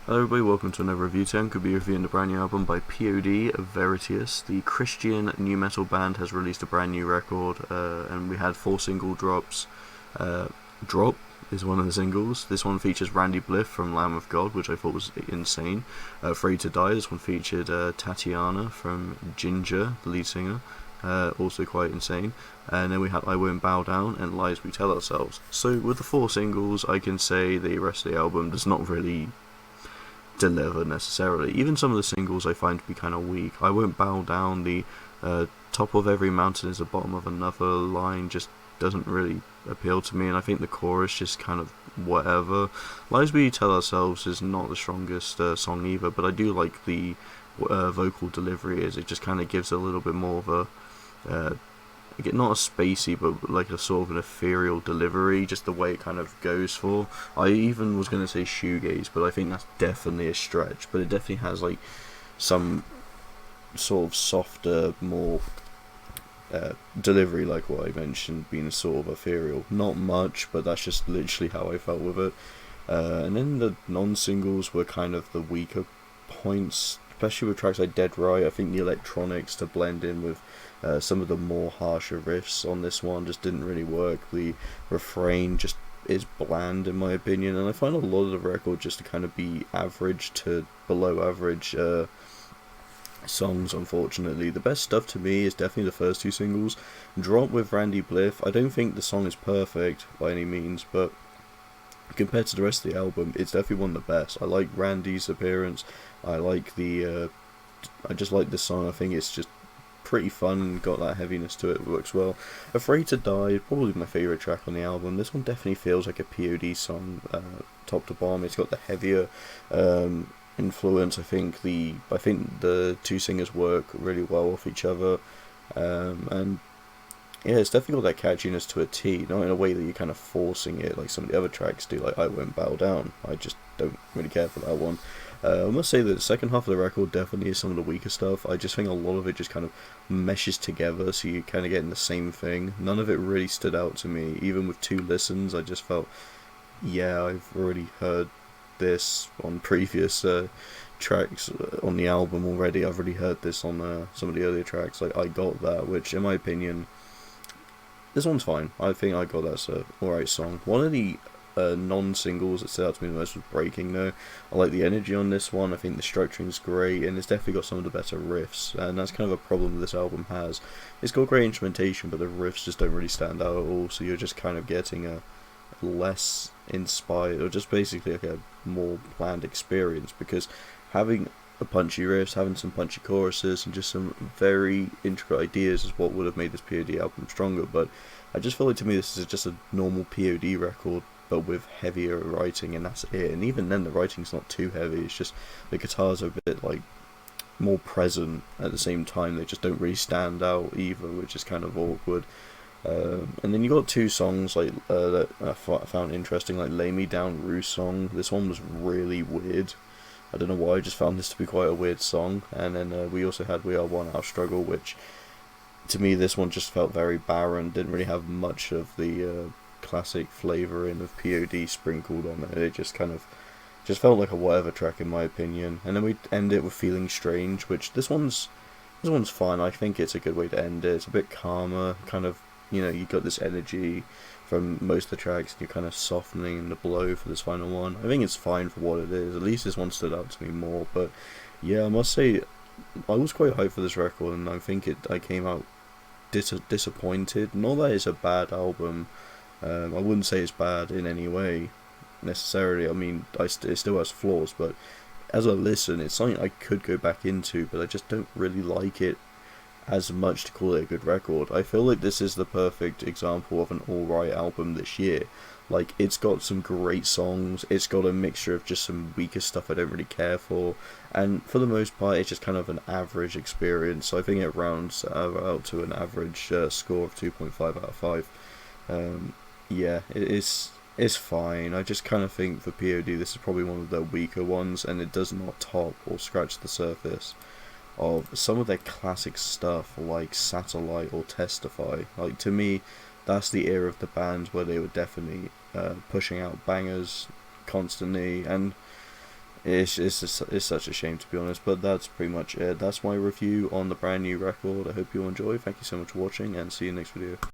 Hello everybody, welcome to another review. Today I'm going to be reviewing the brand new album by P.O.D, Veritas. The Christian new metal band has released a brand new record, and we had 4 single drops. Drop is one of the singles. This one features Randy Blythe from Lamb of God, which I thought was insane. Afraid to Die, this one featured Tatiana from Jinjer, the lead singer, also quite insane. And then we had I Won't Bow Down and Lies We Tell Ourselves. So with the 4 singles, I can say the rest of the album does not really deliver necessarily. Even some of the singles I find to be kind of weak. I Won't Bow Down, the top of every mountain is the bottom of another line just doesn't really appeal to me, and I think the chorus just kind of whatever. Lies We Tell Ourselves is not the strongest song either, but I do like the vocal delivery as it just kind of gives a little bit more of a not a spacey, but like a sort of an ethereal delivery, just the way it kind of goes for. I even was going to say shoegaze, but I think that's definitely a stretch, but it definitely has like some sort of softer, more delivery, like what I mentioned, being sort of ethereal. Not much, but that's just literally how I felt with it. And then the non-singles were kind of the weaker points, especially with tracks like Dead Right. I think the electronics to blend in with some of the more harsher riffs on this one just didn't really work. The refrain just is bland in my opinion, and I find a lot of the record just to kind of be average to below average songs, unfortunately. The best stuff to me is definitely the first 2 singles. Drop with Randy Blythe, I don't think the song is perfect by any means, but compared to the rest of the album, it's definitely one of the best. I like Randy's appearance. I like I just like the song. I think it's just pretty fun and got that heaviness to it. It works well. Afraid to Die, probably my favourite track on the album. This one definitely feels like a P.O.D song, top to bottom. It's got the heavier influence. I think the 2 singers work really well off each other, and yeah, it's definitely got that catchiness to a T, not in a way that you're kind of forcing it like some of the other tracks do, like I Won't Bow Down. I just don't really care for that one. I must say that the second half of the record definitely is some of the weaker stuff. I just think a lot of it just kind of meshes together, so you kind of getting the same thing. None of it really stood out to me. Even with 2 listens, I just felt, yeah, I've already heard this on previous tracks on the album already. I've already heard this on some of the earlier tracks. Like I Got That, which in my opinion, this one's fine. I think I Got That's a alright song. One of the non-singles that stood out to me the most was Breaking, though. I like the energy on this one. I think the structuring's great, and it's definitely got some of the better riffs, and that's kind of a problem this album has. It's got great instrumentation, but the riffs just don't really stand out at all, so you're just kind of getting a less inspired, or just basically like a more planned experience, because having a punchy riffs, having some punchy choruses, and just some very intricate ideas is what would have made this P.O.D album stronger. But I just feel like to me this is just a normal P.O.D record, but with heavier writing, and that's it. And even then the writing's not too heavy, it's just the guitars are a bit like more present at the same time. They just don't really stand out either, which is kind of awkward. And then you got 2 songs like that I found interesting, like Lay Me Down Rue song. This one was really weird. I don't know why, I just found this to be quite a weird song. And then we also had We Are One, Our Struggle, which to me this one just felt very barren, didn't really have much of the classic flavouring of P.O.D sprinkled on it. It just kind of just felt like a whatever track in my opinion. And then we end it with Feeling Strange, which this one's fine. I think it's a good way to end it. It's a bit calmer, kind of, you got this energy from most of the tracks, and you're kind of softening the blow for this final one. I think it's fine for what it is. At least this one stood out to me more. But yeah, I must say I was quite hyped for this record, and I think I came out disappointed. Not that it's a bad album. I wouldn't say it's bad in any way necessarily. I mean, it still has flaws, but as a listen, it's something I could go back into, but I just don't really like it as much to call it a good record. I feel like this is the perfect example of an alright album this year. Like, it's got some great songs, it's got a mixture of just some weaker stuff I don't really care for, and for the most part it's just kind of an average experience. So I think it rounds out to an average score of 2.5 out of 5. Yeah, it's fine. I just kind of think for P.O.D this is probably one of their weaker ones, and it does not top or scratch the surface of some of their classic stuff like Satellite or Testify. Like, to me, that's the era of the band where they were definitely pushing out bangers constantly, and It's such a shame, to be honest, but that's pretty much it. That's my review on the brand new record. I hope you enjoy. Thank you so much for watching, and see you next video.